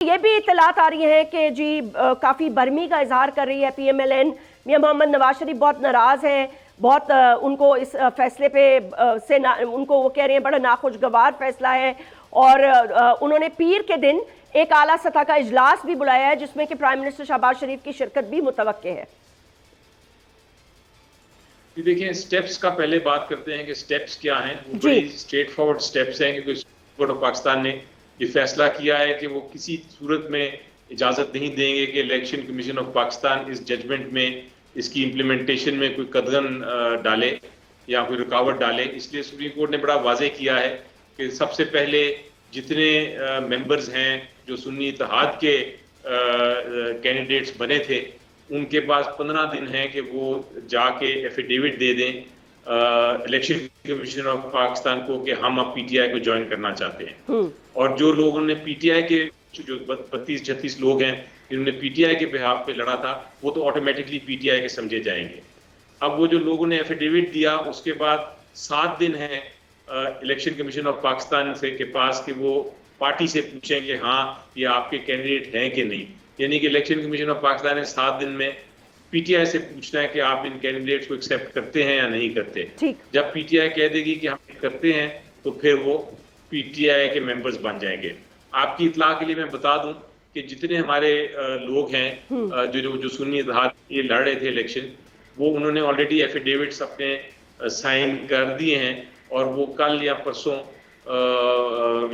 ये भी इत्तलात आ रही है कि जी काफ़ी बरमी का इजहार कर रही है PMLN। मियां मोहम्मद नवाज शरीफ बहुत नाराज़ हैं, बहुत उनको इस फैसले पे उनको वो कह रहे हैं बड़ा नाखुशगवार फैसला है। और उन्होंने पीर के दिन एक आला सतह का इजलास भी बुलाया है जिसमें कि प्राइम मिनिस्टर शहबाज शरीफ की शिरकत भी मुतवक्के है। देखिए, स्टेप्स का पहले बात करते हैं कि स्टेप्स क्या हैं। वो बड़ी स्ट्रेट फॉरवर्ड स्टेप्स हैं क्योंकि सुप्रीम कोर्ट ऑफ पाकिस्तान ने ये फैसला किया है कि वो किसी सूरत में इजाज़त नहीं देंगे कि इलेक्शन कमीशन ऑफ पाकिस्तान इस जजमेंट में इसकी इम्प्लीमेंटेशन में कोई कदगन डाले या कोई रुकावट डाले। इसलिए सुप्रीम कोर्ट ने बड़ा वाज़ेह किया है कि सबसे पहले जितने मेंबर्स हैं जो सुन्नी इत्तेहाद के कैंडिडेट्स बने थे, उनके पास 15 दिन है कि वो जाके एफिडेविट दे दें इलेक्शन कमीशन ऑफ पाकिस्तान को कि हम अब PTI को ज्वाइन करना चाहते हैं। और जो लोगों ने PTI के जो 32-36 लोग हैं जिन्होंने PTI के बिहाफ पे लड़ा था, वो तो ऑटोमेटिकली PTI के समझे जाएंगे। अब वो जो लोगों ने एफिडेविट दिया उसके बाद 7 दिन है इलेक्शन कमीशन ऑफ पाकिस्तान से के पास कि वो पार्टी से पूछें कि हाँ ये आपके कैंडिडेट हैं कि नहीं। यानी कि इलेक्शन कमीशन ऑफ पाकिस्तान ने 7 दिन में PTI से पूछना है कि आप इन कैंडिडेट्स को एक्सेप्ट करते हैं या नहीं करते। जब PTI कह देगी कि हम करते हैं तो फिर वो PTI के मेंबर्स बन जाएंगे। आपकी इत्तला के लिए मैं बता दूं कि जितने हमारे लोग हैं जो सुन्नी इत्तेहाद ये लड़ रहे थे इलेक्शन, वो उन्होंने ऑलरेडी एफिडेविट्स अपने साइन कर दिए हैं और वो कल या परसों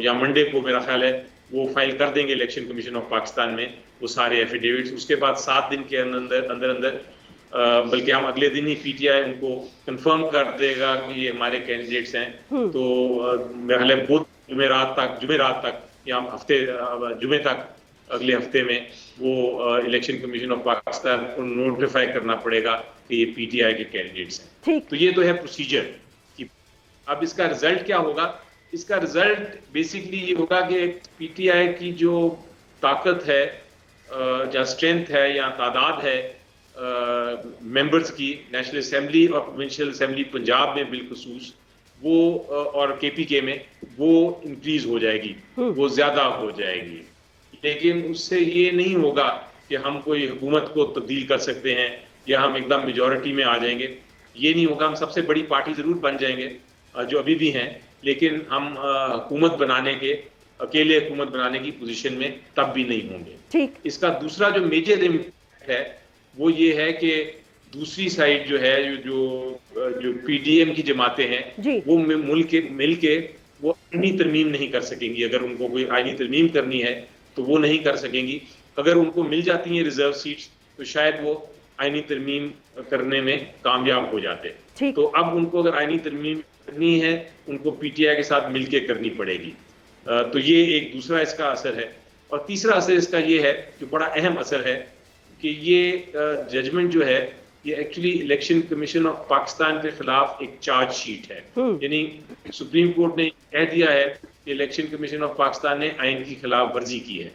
या मंडे को मेरा ख्याल है वो फाइल कर देंगे इलेक्शन कमीशन ऑफ पाकिस्तान में वो सारे एफिडेविट्स। उसके बाद 7 दिन के अंदर बल्कि हम अगले दिन ही PTI उनको कंफर्म कर देगा कि ये हमारे कैंडिडेट्स हैं। तो मेरा ख्याल है बहुत जुमेरात तक या जुमे तक अगले हफ्ते में वो इलेक्शन कमीशन ऑफ पाकिस्तान को नोटिफाई करना पड़ेगा कि ये PTI के कैंडिडेट्स हैं। तो ये तो है प्रोसीजर कि अब इसका रिजल्ट क्या होगा। इसका रिजल्ट बेसिकली ये होगा कि PTI की जो ताकत है या स्ट्रेंथ है या तादाद है मेंबर्स की नेशनल असेंबली और प्रोविंशियल असेंबली पंजाब में बिलखुसूस वो और KPK में वो इंक्रीज हो जाएगी, वो ज्यादा हो जाएगी। लेकिन उससे ये नहीं होगा कि हम कोई हुकूमत को तब्दील कर सकते हैं या हम एकदम मेजॉरिटी में आ जाएंगे। ये नहीं होगा। हम सबसे बड़ी पार्टी जरूर बन जाएंगे जो अभी भी हैं, लेकिन हम हुकूमत बनाने के अकेले हुकूमत बनाने की पोजीशन में तब भी नहीं होंगे। इसका दूसरा जो मेजर इम्पैक्ट है वो ये है कि दूसरी साइड जो है जो PDM की जमातें हैं वो मिल के वो आईनी तरमीम नहीं कर सकेंगी। अगर उनको कोई आईनी तरमीम करनी है तो वो नहीं कर सकेंगी। अगर उनको मिल जाती हैं रिजर्व सीट्स तो शायद वो आईनी तरमीम करने में कामयाब हो जाते। तो अब उनको अगर आईनी तरमीम करनी है उनको PTI के साथ मिलके करनी पड़ेगी। तो ये एक दूसरा इसका असर है। और तीसरा असर इसका ये है जो बड़ा अहम असर है कि ये जजमेंट जो है ये actually election commission of Pakistan के खिलाफ एक चार्ज शीट है। यानी सुप्रीम कोर्ट ने कह दिया है कि इलेक्शन कमीशन ऑफ पाकिस्तान ने आइन की खिलाफ वर्जी की है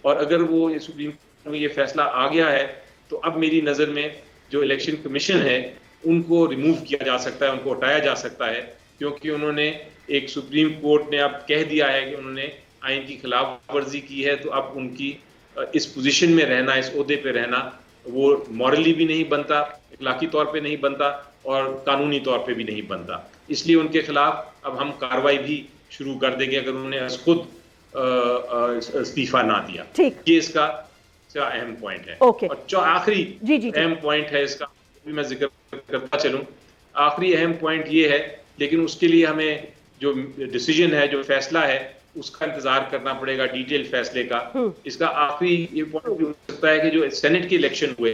और अगर वो ये सुप्रीम कोर्ट में ये फैसला आ गया है तो अब मेरी नज़र में जो इलेक्शन कमीशन है उनको रिमूव किया जा सकता है, उनको हटाया जा सकता है, क्योंकि उन्होंने एक सुप्रीम कोर्ट ने अब कह दिया है कि उन्होंने आइन की खिलाफ वर्जी की है। तो अब उनकी इस पोजीशन में रहना, इस ओहदे पे रहना वो मॉरली भी नहीं बनता, इखलाकी तौर पे नहीं बनता और कानूनी तौर पे भी नहीं बनता। इसलिए उनके खिलाफ अब हम कार्रवाई भी शुरू कर देंगे अगर उन्होंने खुद इस्तीफा ना दिया। ये इसका अहम पॉइंट है। और जो आखिरी अहम पॉइंट है इसका भी मैं जिक्र करता चलूं। आखिरी अहम पॉइंट ये है, लेकिन उसके लिए हमें जो डिसीजन है, जो फैसला है, उसका इंतजार करना पड़ेगा, डिटेल फैसले का। इसका आखिरी ये पॉइंट भी हो सकता है कि जो सेनेट के इलेक्शन हुए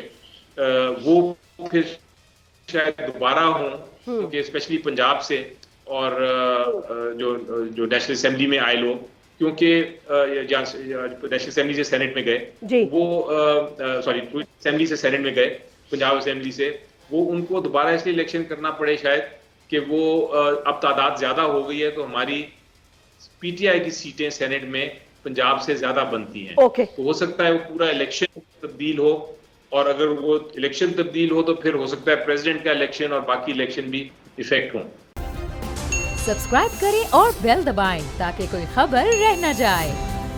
वो फिर शायद दोबारा हों, क्योंकि स्पेशली पंजाब से और जो नेशनल असेंबली में आए लोग, क्योंकि नेशनल असेंबली से सेनेट में गए वो असेंबली से सेनेट में गए, पंजाब असेंबली से, वो उनको दोबारा इसलिए इलेक्शन करना पड़े शायद कि वो अब तादाद ज्यादा हो गई है तो हमारी PTI की सीटें सेनेट में पंजाब से ज्यादा बनती हैं। तो हो सकता है वो पूरा इलेक्शन तब्दील हो, और अगर वो इलेक्शन तब्दील हो तो फिर हो सकता है प्रेसिडेंट का इलेक्शन और बाकी इलेक्शन भी इफेक्ट हों। सब्सक्राइब करें और बेल दबाएं ताकि कोई खबर रह न जाए।